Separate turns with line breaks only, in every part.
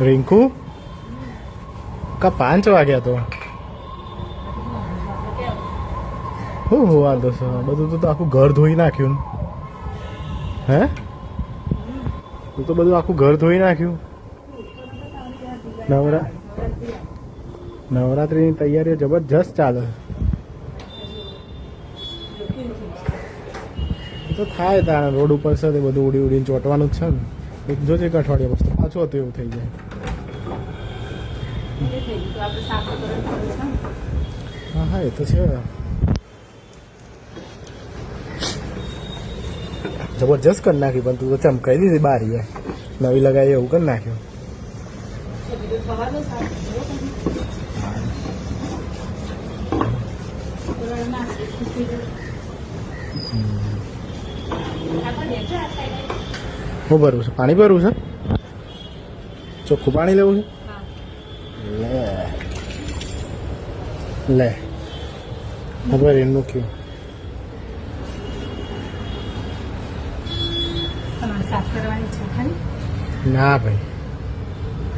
રિંકુ કા 5 વાગ્યા તો હું હોવા દો બધું તો આખું ઘર ધોઈ નાખ્યું હે તું તો બધું આખું ઘર ધોઈ નાખ્યું નવરાત્રીની તૈયારીઓ જબરજસ્ત ચાલે તો થાય તારે રોડ ઉપર છે તે બધું ઉડી ઉડીને ચોંટવાનું જ છે ને જોજે એક અઠવાડિયા પછી પાછું હતું એવું થઈ જાય હા હા એ તો છે જબરજસ્ત કરી નાખી પણ તું તો ચમકાઈ દીધી બારી નવી લગાવી એવું કરી નાખ્યું શું ભરવું છે પાણી ભરવું છે ચોખ્ખું પાણી લેવું છે લે ખબર એમ મૂક્યું ના ભાઈ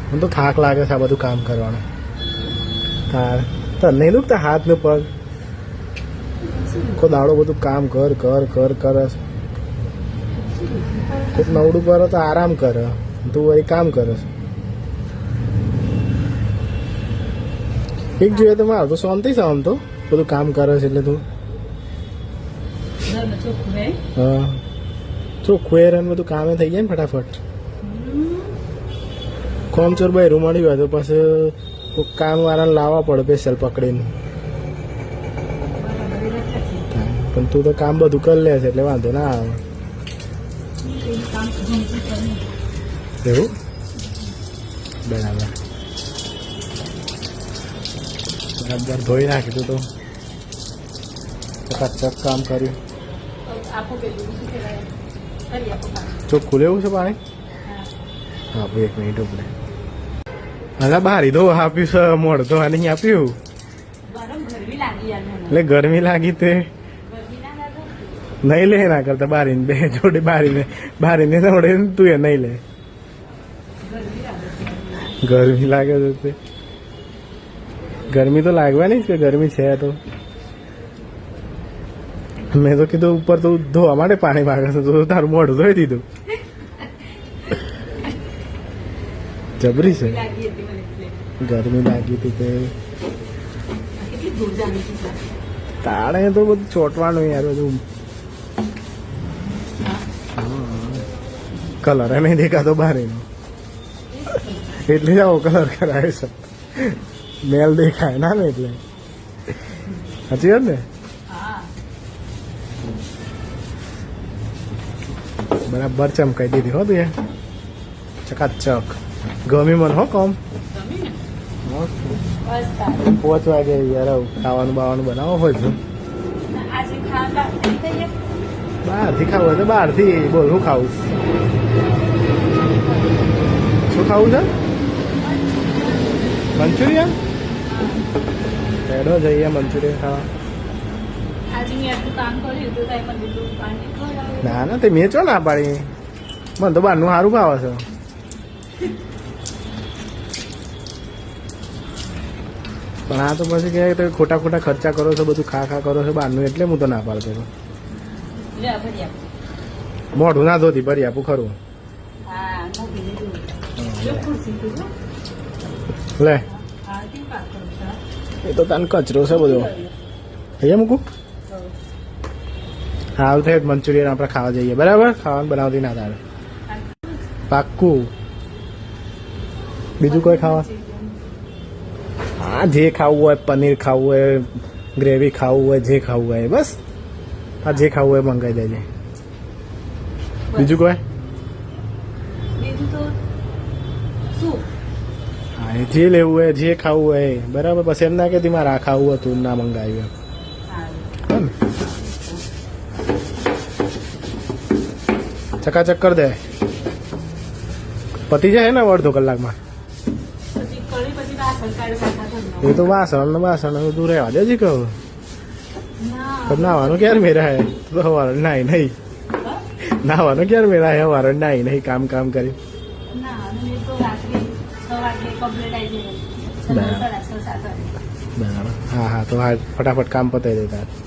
મને તો થાક લાગે છે આ બધું કામ કરવાનું તને નહીં દુખતા હાથ ને પગ કોઈ દાડો બધું કામ કર કર કર કરે છે કોઈક નવડું કરે તો આરામ કરે તું વળી કામ કરે છે એક જોઈએ તો મારું તો શાંતિ છે આમ તો બધું કામ કરે છે એટલે તું હા ચોખ્ખું એ રન બધું કામે થઈ જાય ને ફટાફટ કોમચોર ભાઈ રૂમાડી હોય તો પછી કામ વાળાને લાવવા પડે સ્પેશિયલ પકડીને પણ તું તો કામ બધું કરી લે છે એટલે વાંધો ના આવે એવું બરાબર બરાબર ધોઈ નાખી તું તો ચકાચક કામ કર્યું ચોખ્ખું લેવું છે પાણી હા એક મિનિટ ઉપડે હા બારી દો આપ્યું છે મોડ તો નહીં આપ્યું એટલે ગરમી લાગી તે નહીં લે ના કરતા બારીને બે જોડે બારીને જોડે તું એ નહીં લે ગરમી લાગે છે તે ગરમી તો લાગવાની જ કે ગરમી છે તો મેં તો કીધું ઉપર તો ધોવા માટે પાણી માગે છે તો તારું મોઢું ધોઈ દીધું જબરી છે ગરમી લાગી હતી તે તાળે તો બધું ચોટવાનું યાર બધું કલર નહીં દેખાતો બારીનો એટલે જ આવો કલર કરાવે છે મેલ દેખાય ના ને એટલે સાચી વાત ને બરાબર ચમકાઈ દીધી હો તું ચકાચક ગમી મને હો કોમ 5 વાગે યાર ખાવાનું બાવાનું બનાવો હોય છે બહારથી ખાવું હોય તો બહારથી બોલ શું ખાવું શું ખાવું છે મંચુરિયન એડો જઈએ મંચુરિયન ખાવા ના ના તે મેં ચો ના પાડી મને તો બહારનું સારું ભાવે છે પણ આ તો પછી કે ખોટા ખોટા ખર્ચા કરો છો બધું ખા કરો છો બહારનું એટલે હું તો ના પાડતો હતો મોઢું ના ધોતી ભરી આપું ખરું લે એ તો તને કચરો છે બધો અહીંયા મૂકું હાલ થાય મંચુરિયન આપણે ખાવા જઈએ બરાબર ખાવાનું બનાવતી ના તારે પાક્કું બીજું કોઈ ખાવા હા જે ખાવું હોય પનીર ખાવું હોય ગ્રેવી ખાવું હોય જે ખાવું હોય બસ હા જે ખાવું હોય મંગાવી દેજે બીજું કોઈ હા જે લેવું હોય જે ખાવું હોય બરાબર પછી એમ ના કે મારે આ ખાવું હતું ના મંગાવ્યું ચકાચક કર દે પતી જાય ને અડધો કલાકમાં એ તો વાસણ બધું રહેવા દે છે કહું નાવાનું ક્યારે મેરા હે તો હવારણ નાઈ નહીં નાવાનું ક્યારે મેરા હે હવારણ નાઈ નહીં કામ કરી
વાગે કમ્પ્લીટ આવી જાય.
બરાબર.
સાડા 6-7 વાગે.
બરાબર. હા હા, તો હા, ફટાફટ કામ પતાવી દેતા.